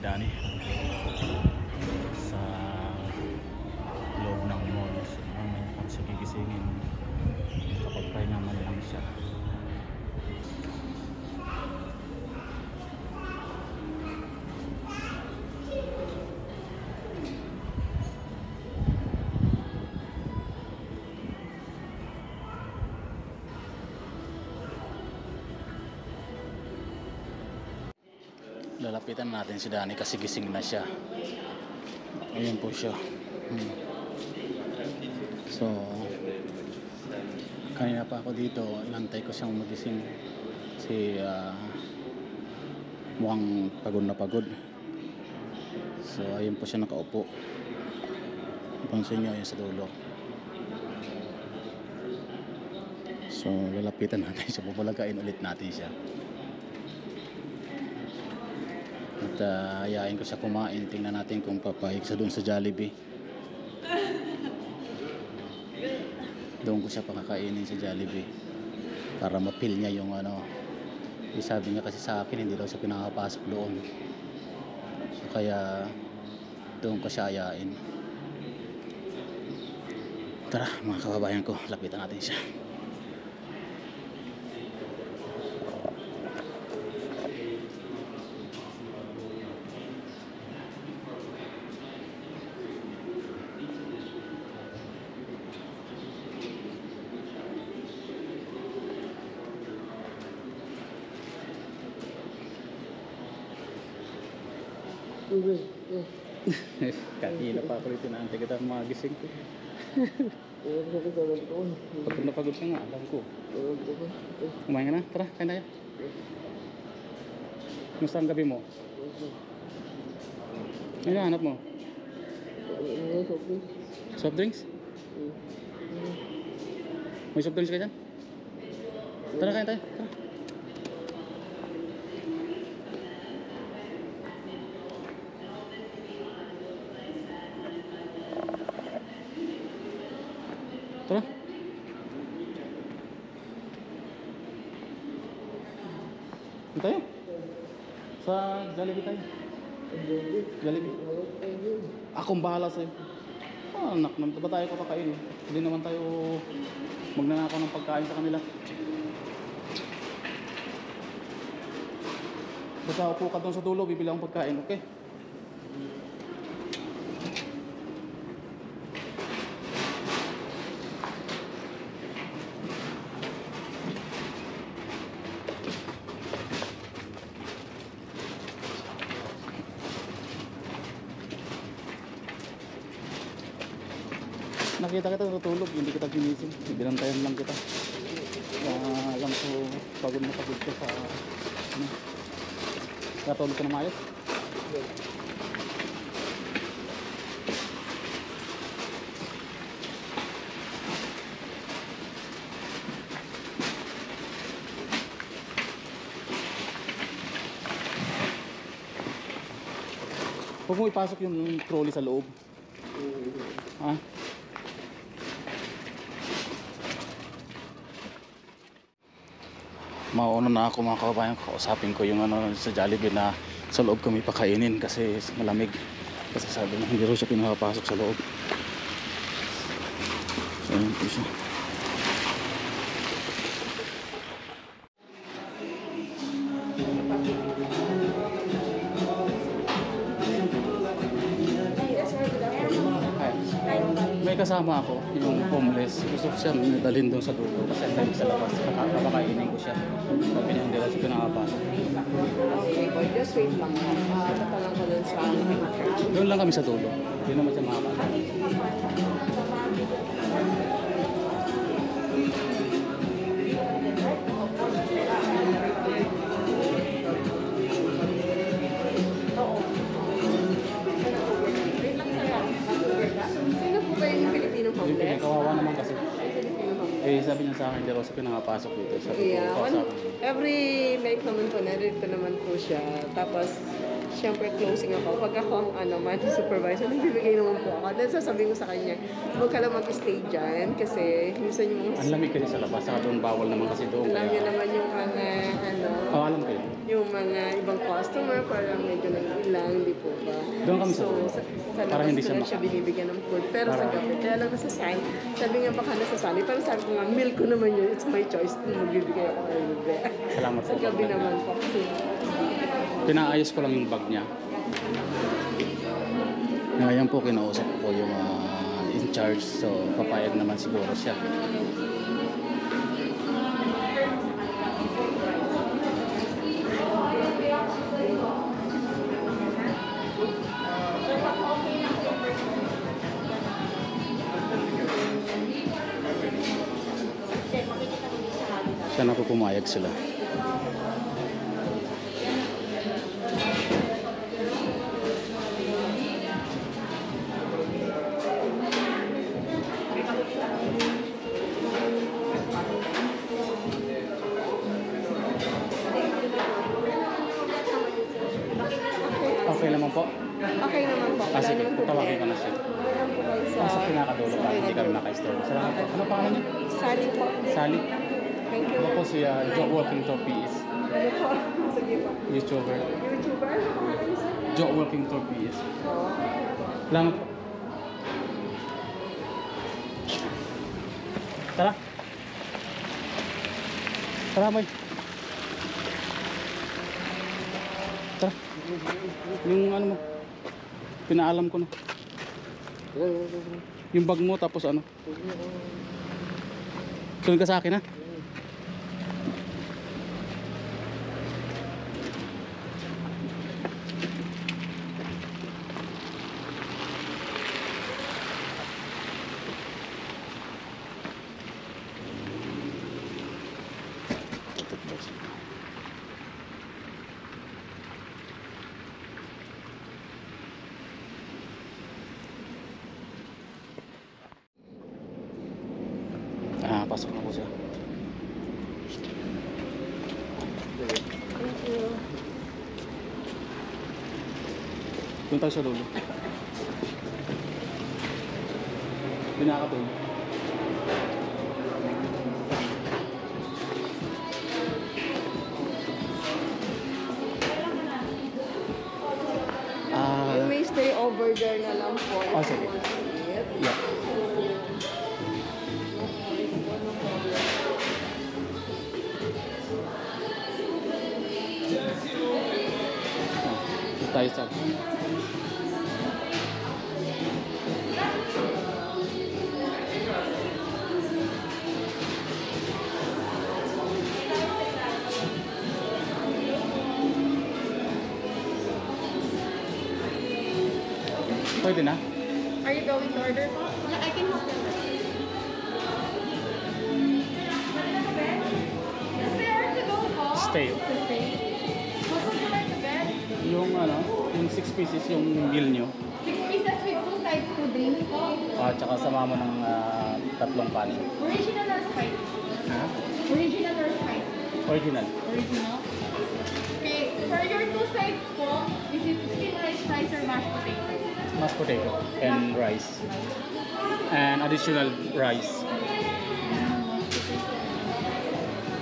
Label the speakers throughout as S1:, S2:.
S1: Danny sa loob ng mall. So, mamaya pa siya gigisingin kapag pahinga man lang siya. Lalapitan natin si Danny kasi gising na siya. Ayun po siya. So kanina pa ako dito, inantay ko siyang magising kasi mukhang pagod na pagod. So ayun po siya nakaupo. Pansin niyo, ayun sa dulo. So lalapitan natin siya, bubulagain ulit natin siya. At ayain ko siya kumain. Tingnan natin kung papayag siya doon sa Jollibee. Doon ko siya pakakainin sa Jollibee para mapil niya yung ano. Sabi niya kasi sa akin hindi daw siya pinakapasok doon. So kaya doon ko siya ayain. Tara mga kababayan ko, lapitan natin siya. Kanina pa ako rito, naantay kita magising ko. Pagod na pagod ka nga, alam ko. Kumain ka na? Tara, kain tayo. Kumusta ang gabi mo? Ano hanap mo? Soft drinks? May soft drinks ka dyan? Tara, kain tayo. Tara. Tara. Dito tayo. Sa Jollibee tayo. Jollibee. Akong bahala sa'yo. Anak naman. Ba tayo kakakain? Hindi naman tayo magnanakaw ng pagkain sa kanila. Basta upo ka doon sa dulo, bibili akong pagkain, okay? Nakita kita natutulog, hindi kita ginising. Binantayan lang kita. Alam ko, pagod na pagod ka sa ano. Natulog ka na maayos? Huwag mo ipasok yung trolley sa loob. Ha? Mauna na ako mga kababayan, kausapin ko yung ano sa Jollibee na sa loob kami pakainin kasi malamig. Kasi sabi na hindi rin siya pinapasok sa loob. So yun po siya. May kasama ako, yung homeless. Gusto ko siya dalhin doon sa dulo kasi ang tayo sa labas. Kapakainin ko siya. Sabi niya hindi lang siya pinakapasok.
S2: Okay, boy, just wait lang. Tata lang ko doon sa
S1: doon lang kami sa dulo. Hindi naman siya makakasok.
S2: Sino po ba yung Filipinong homeless?
S1: Kawawa naman kasi. Eh, sabi niya sa akin, hindi raw siya pinakapasok dito. Sabi ko,
S2: every night naman po, narito naman po siya. Tapos, syempre closing ako. Pag ako ang man, supervisor, nagbibigay naman po ako. Then sasabihin ko sa kanya, huwag ka lang mag-stay dyan kasi minsan yung...
S1: Ang lamig kasi sa labas, saka doon bawal naman kasi doon.
S2: Alam niyo naman yung mga,
S1: alam ko yun.
S2: yung mga ibang customer, parang medyo naiilang, di po ba?
S1: Doon kami
S2: So, sa
S1: para
S2: labas
S1: hindi
S2: ko
S1: siya
S2: lang siya binibigyan ng food. Pero sa
S1: Para-
S2: gabi, kaya lang nasasali. Sabi nga baka nasasali. Pero sabi ko nga, meal ko naman yun. It's my choice kung magbibigay ako or hindi.
S1: Salamat
S2: Sa
S1: po.
S2: gabi naman po. Kasi,
S1: Pinaayos ko lang yung bag niya. Ngayon po kinausap ko yung in charge. So papayag naman siguro siya. Sana po pumayag sila. Okay naman po.
S2: okay naman po. Wala
S1: Sige,
S2: namang
S1: tawagin ko
S2: problema.
S1: na siya.
S2: Meron po kayo sa...
S1: Sa pinakadulo para hindi kami maka-istorbo. Salamat po. Ano pangalan niya?
S2: Sali po.
S1: Sally.
S2: Thank you.
S1: Ako po si Joe Working Tour PS.
S2: Ano po? Sige po.
S1: YouTuber.
S2: YouTuber? Ano pangalan niyo, sir?
S1: Joe Working Tour PS.
S2: Oo.
S1: Salamat po. Tara. Tara, boy. Tara. Yung ano mo. Pinaalam ko na. Yung bag mo tapos ano. Sunod ka sa akin ha. Pasok na po siya.
S2: Thank you.
S1: Doon tayo sa dulo. Pinakatuloy.
S2: You may stay over there na lang po.
S1: Oh, sige. Yeah. Tayo sa pwede na?
S2: Are you going to order po? Yeah, I can help you.
S1: Stay.
S3: What would you like to get?
S1: Yung ano, yung 6 pieces yung meal nyo.
S3: 6 pieces with 2 sides, 2 drinks po.
S1: Tsaka sama mo ng tatlong panin.
S3: Original or spicy?
S1: Ha?
S3: Original or spicy?
S1: Original.
S3: Original. Okay, for your 2 sides po, is it still rice, rice or mashed potato?
S1: Mashed potato and rice. And additional rice.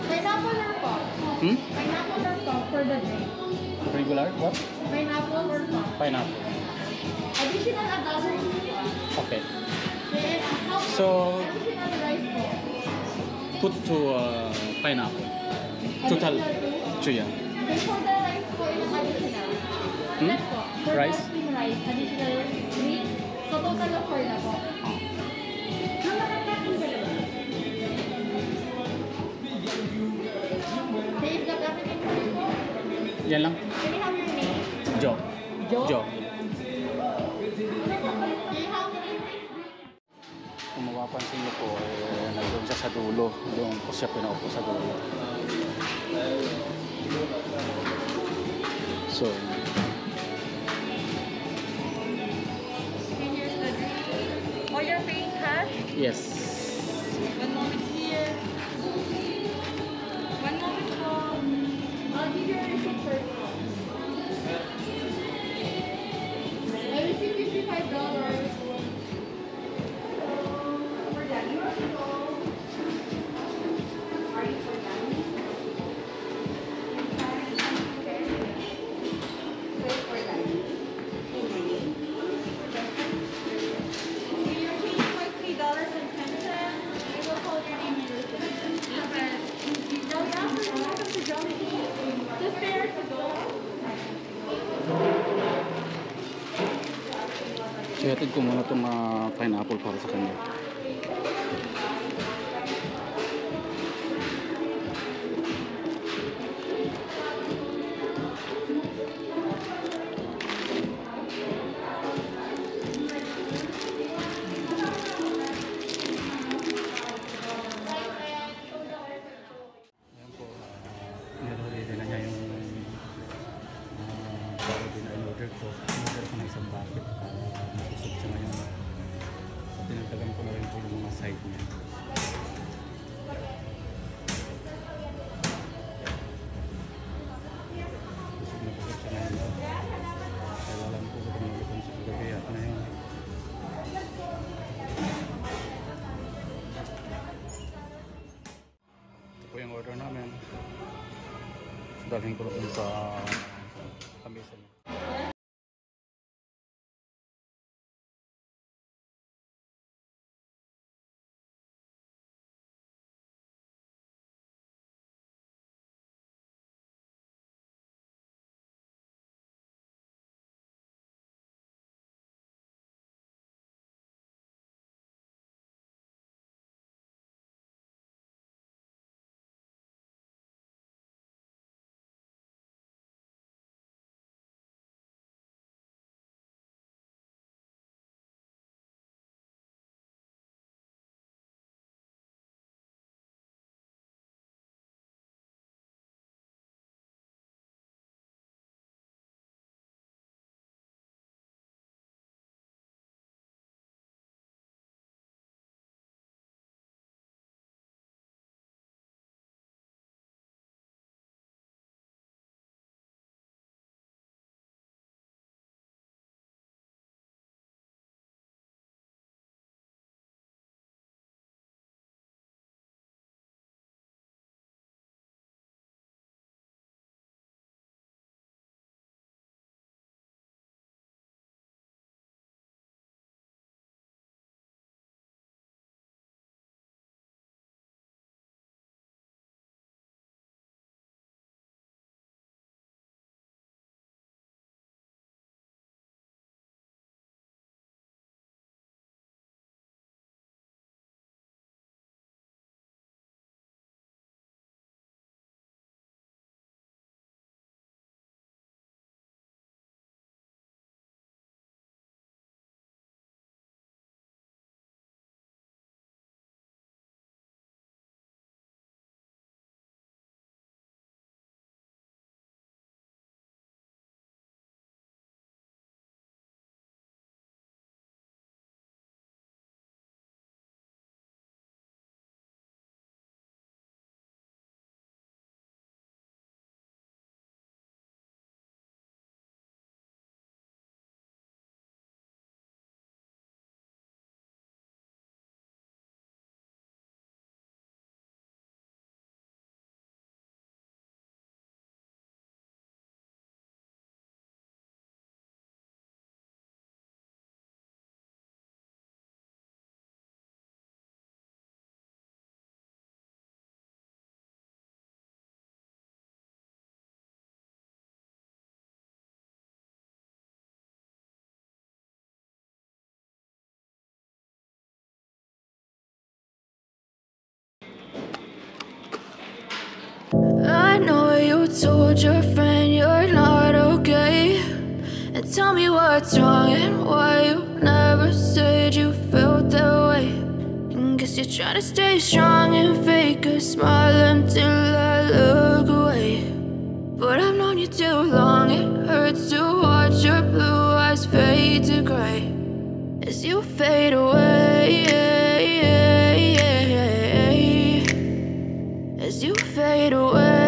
S3: Pineapple or pop? Pineapple or pop for the drink?
S1: Regular? What?
S3: Pineapple or pop?
S1: Pineapple.
S3: Additional agave.
S1: Okay.
S3: Then, how
S1: So,
S3: additional rice po?
S1: put to pineapple. Total. Chuya.
S3: Okay, for the rice po, yung additional. Yan po. For
S1: Rice?
S3: the steam rice, additional 3. So, total of 4 na po. Okay, is that everything for you po?
S1: Yan lang.
S3: Can I have your name?
S1: Joe.
S3: Joe?
S1: Joe.
S3: Okay, how many drinks?
S1: Kung mapapansin niyo po, nandun siya sa dulo. Doon ko siya pinaupo sa dulo. So,
S3: Okay, here's the drink. Oh, you're paying cash?
S1: yes.
S3: One moment here. One moment po. I'll give you a receipt first. I received $55. For Daddy or Tito? Are you for Daddy? Okay.
S1: Ihatid ko muna itong pineapple para sa kanya. Ayan po, nilagay na niya yung para din na in-order ko. In-order ko na isang bucket. Nakusog siya ngayon. So, tinagdagan ko na rin po yung mga side niya. Kusog na kusog siya ngayon. Kaya alam ko kung nalutong siya kagabi at na yun. Ito po yung order namin. So, dalhin ko rin sa kamisa niya.
S4: I know you told your friend you're not okay, and tell me what's wrong and why you never said you felt that way. And guess you're trying to stay strong and fake a smile until I look away. But I've known you too long, it hurts to watch your blue eyes fade to gray as you fade away, as you fade away.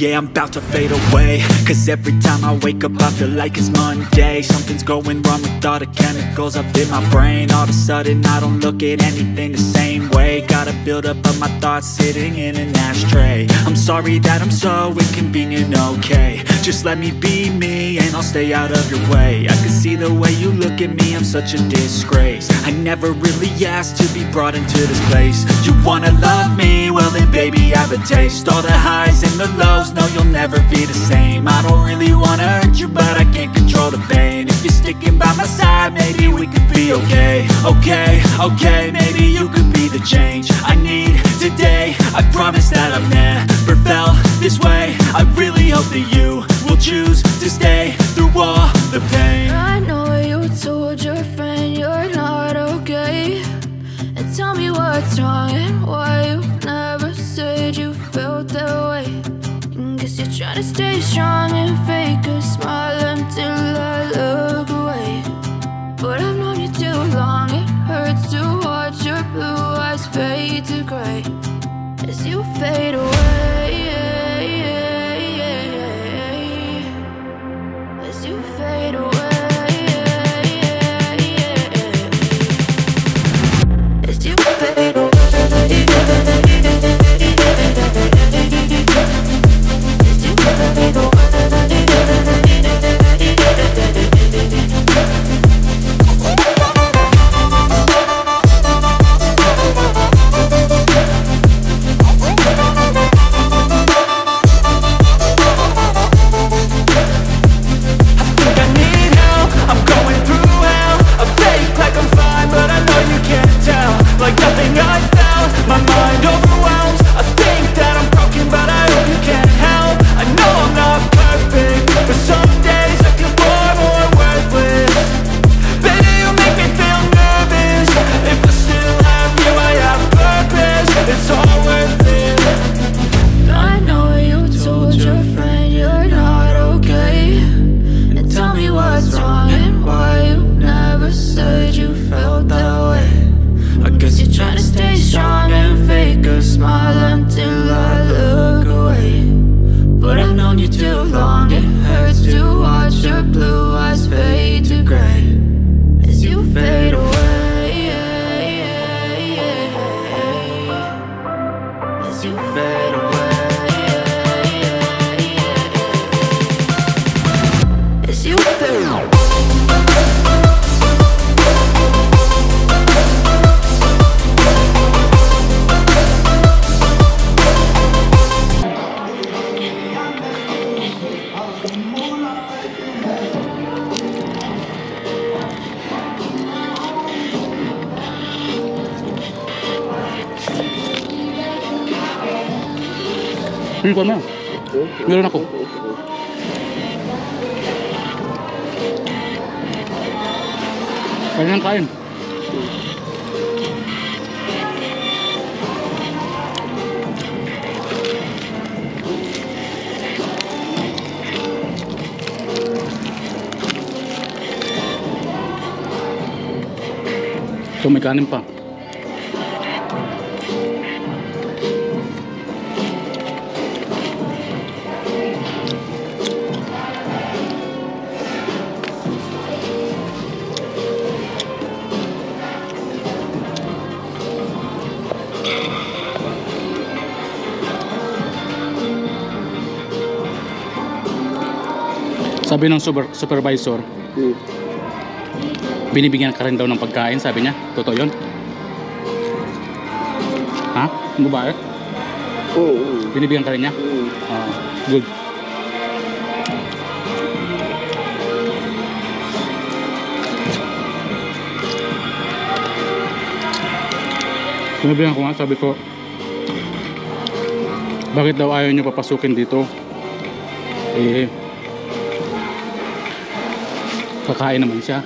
S5: Yeah, I'm about to fade away, cause every time I wake up I feel like it's Monday. Something's going wrong with all the chemicals up in my brain. All of a sudden I don't look at anything the same way. Gotta build up of my thoughts sitting in an ashtray. I'm sorry that I'm so inconvenient, okay. Just let me be me and I'll stay out of your way. I can see the way you look at me, I'm such a disgrace. I never really asked to be brought into this place. You wanna love me? me, well then baby have a taste. All the highs and the lows, no you'll never be the same. I don't really wanna hurt you, but I can't control the pain. If you're sticking by my side, maybe we could be okay. Okay, okay, maybe you could be the change I need today. I promise that I've never felt this way. I really hope that you will choose to stay through all the pain.
S4: I know you told your friend you're not okay, and tell me what's wrong and why you never said you felt that way. And guess you're trying to stay strong and fake a smile until I look away. But I've known you too long, it hurts to watch your blue eyes fade to gray as you fade away. As you fade away. As you fade away. As you fade away.
S5: Like nothing I found, my mind overwhelms. I think that I'm broken, but I hope you can't help. I know I'm not perfect, but some days I feel far more worthless. Baby, you make me feel nervous. If I still have you, I have purpose. It's all worth it.
S4: I know you told your friend you're not okay, and tell me what's wrong and why you never said you felt that way. I guess you're trying to stay strong and fake a smile until I look away. But I've known you too long, it hurts to watch your blue eyes fade to gray as you fade away. As you fade away. As you fade away.
S1: Kuha mo. Meron ako. Kain lang kain. So may kanin pa. Sabi ng supervisor, binibigyan ka rin daw ng pagkain, sabi niya. Totoo yun? Ha? Ang babae?
S6: Oo.
S1: Binibigyan ka rin niya? Good. Sinabihan ko nga, sabi ko, bakit daw ayaw niyo papasukin dito? Eh, kakain naman siya.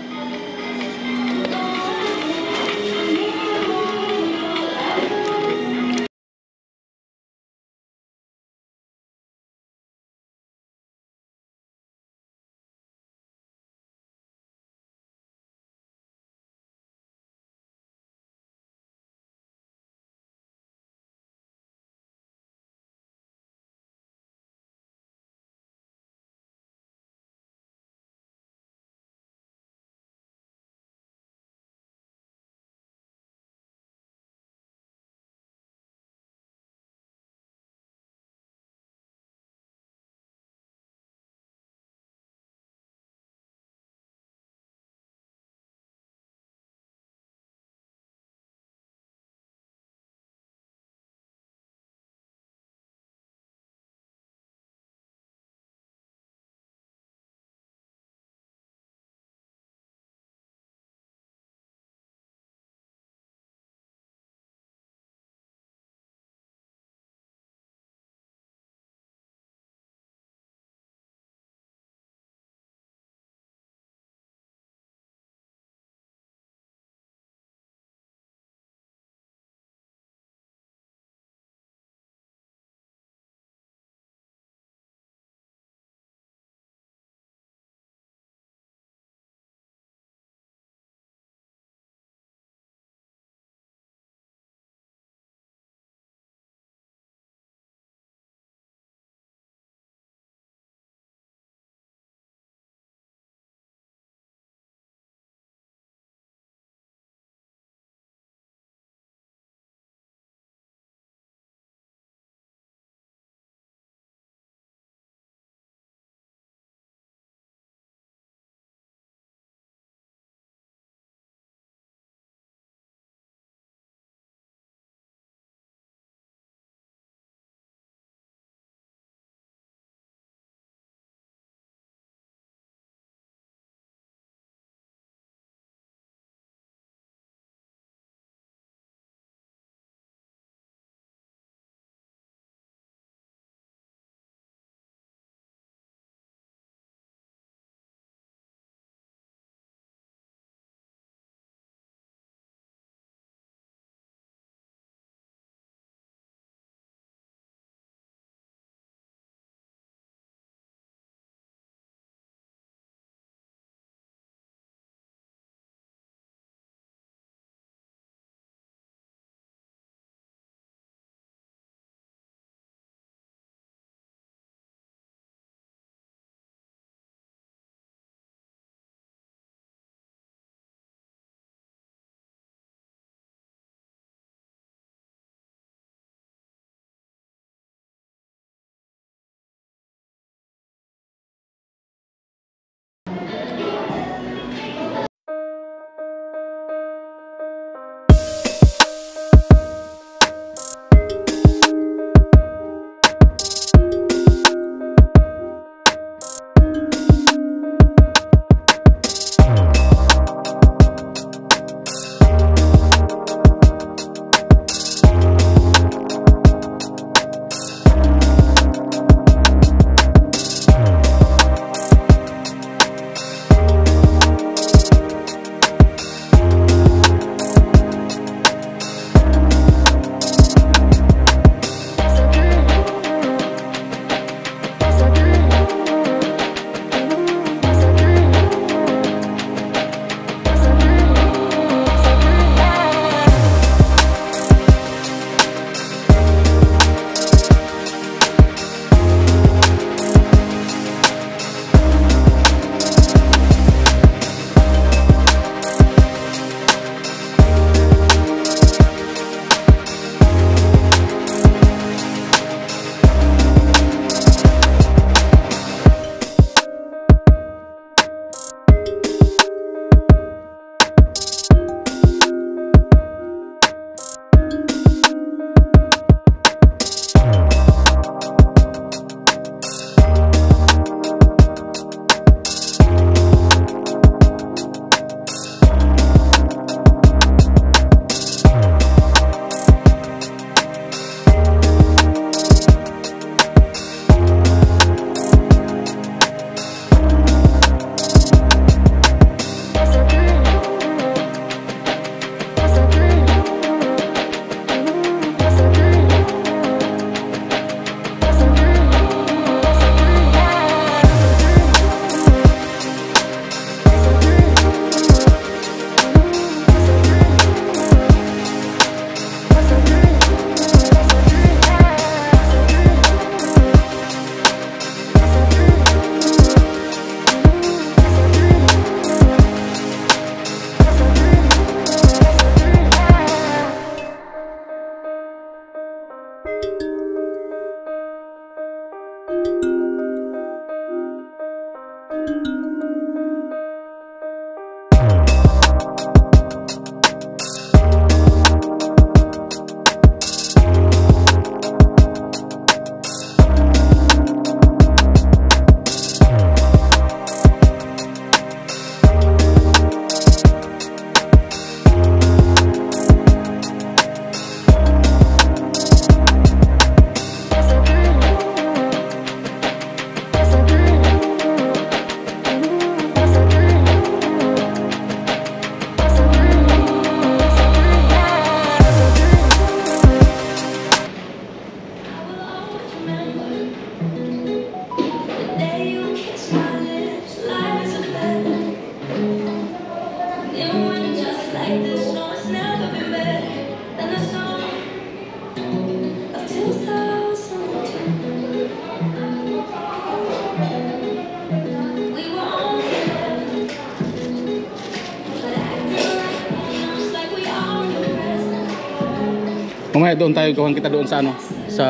S1: Mamaya doon tayo, gawan kita doon sa ano, sa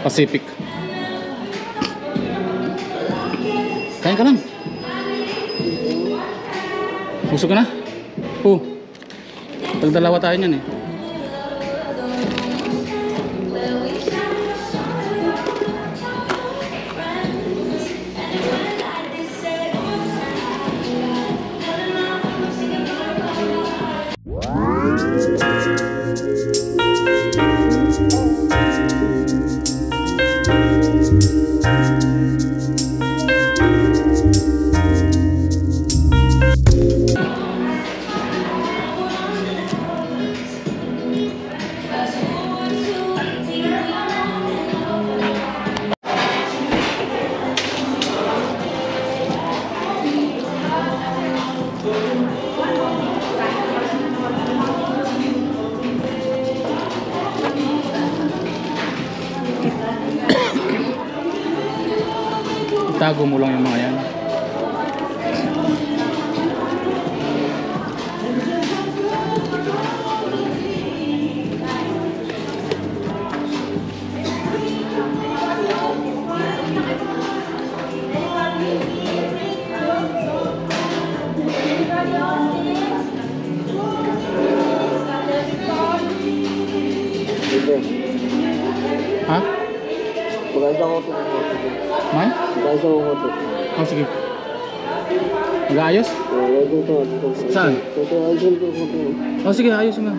S1: Pacific. Kain ka lang. Busog ka na? Oo. Tagdalawa tayo niyan eh. Itago mo lang yung mga yan. Ha?
S6: Maganda ko ito.
S1: May?
S6: Maganda ko ito.
S1: Oh, sige. Mag-aayos? Saan? Oh, sige, ayos na.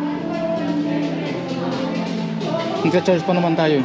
S1: Nagka-charge pa naman tayo.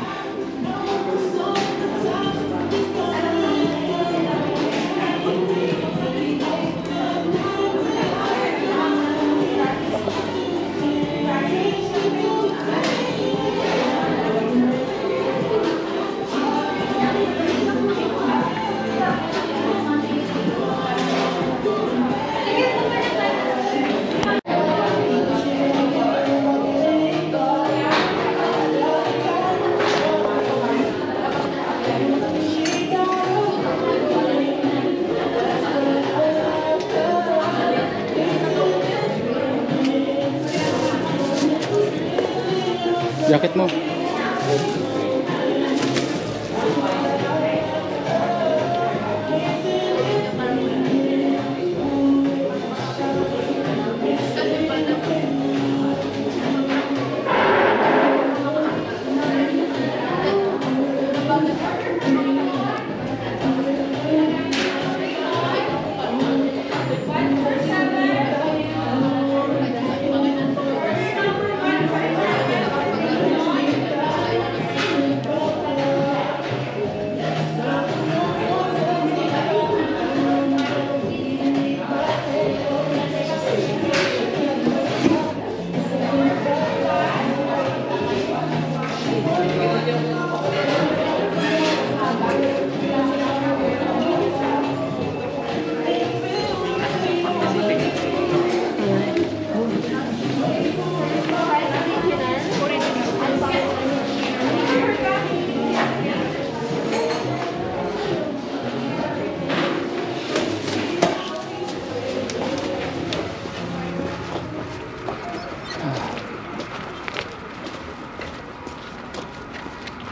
S1: Jacket mo.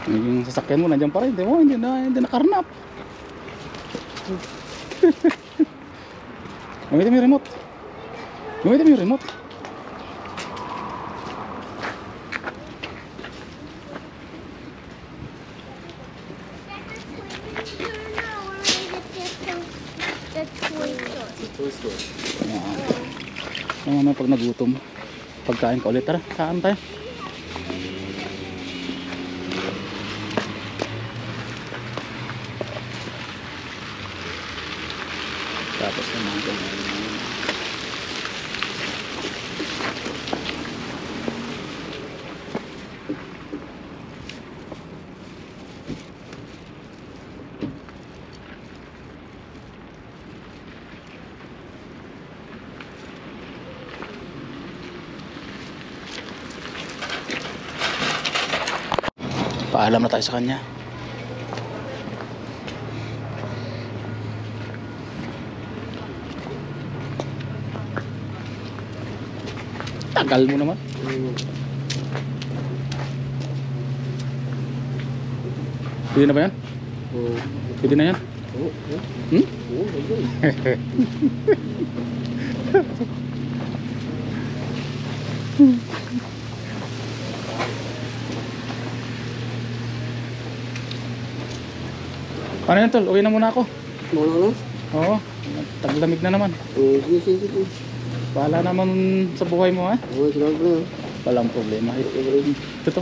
S1: Yung sasakyan mo nandiyan pa rin, di mo, hindi na karnap. Gamitin mo yung remote. Gamitin mo yung remote. Ayan. Mamaya pag nagutom, pagkain ka ulit. Tara, kain tayo. Tapos naman paalam na tayo sa kanya. Tagal mo naman. Pwede na ba yan? Pwede na yan? Hmm? Paano yan, tol? Uwi na muna ako.
S6: Muna lang?
S1: Oo, taglamig na naman.
S6: Sige.
S1: Bahala naman sa buhay mo, ha?
S6: Oo, salamat na.
S1: Walang problema. Ito.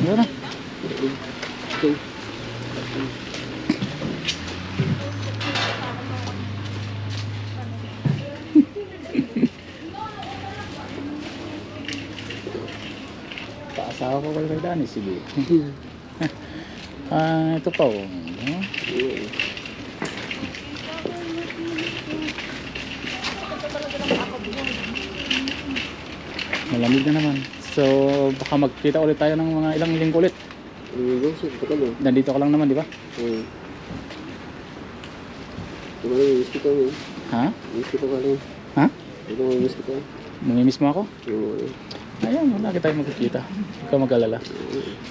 S1: Ano na?
S6: Okay.
S1: Paasawa ko kay Dani, sige. Ito pa, oh. Malamig na naman. So, baka magkita ulit tayo ng mga ilang linggo ulit. Nandito ka lang naman, di ba?
S6: Miss kita mo.
S1: Ha?
S6: Miss kita ka lang.
S1: Ha?
S6: Ito mo miss kita.
S1: Mamimiss mo ako?
S6: Oo.
S1: Ayan, lagi tayo magkikita. Huwag ka mag-alala.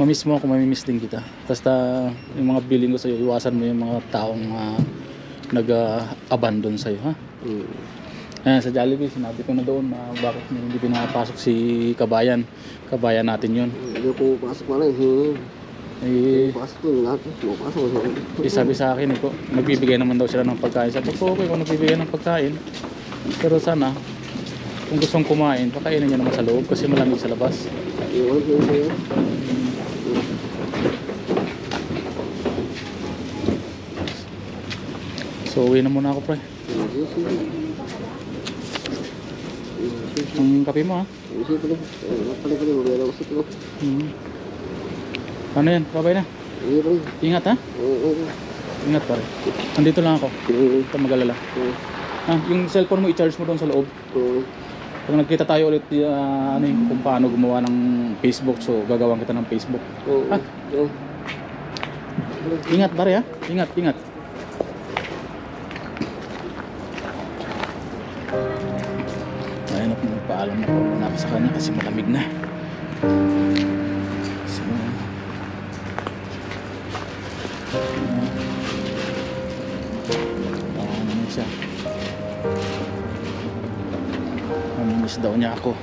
S1: Mamiss mo ako, mamimiss din kita. Basta yung mga billing ko sa'yo, iwasan mo yung mga taong nag-abandon sa'yo, ha? Ayan, sa Jollibee, sinabi ko na doon na bakit hindi pinapasok si Kabayan. Kabayan natin yun.
S6: Hindi ko pasok pa lang. Pasok ko lahat.
S1: Sabi sa akin, nagbibigay naman daw sila ng pagkain. Sabi ko, okay, kung nagbibigay ng pagkain. Pero sana, kung gustong kumain, pakainin nyo naman sa loob kasi malamig sa labas. So, uwi na muna ako, pre. Ang kape mo, ha? Ano yan? Babay na. Ingat, ha? Ingat, pare. Nandito lang ako. Huwag ka mag-alala. Yung cellphone mo, i-charge mo doon sa loob. Pag nagkita tayo ulit, kung paano gumawa ng Facebook. So, gagawan kita ng Facebook. Ingat, pare, ha? Ingat. Ayun, magpaalam na po muna ako sa kanya kasi malamig na. So, naman siya. Namimiss daw niya ako.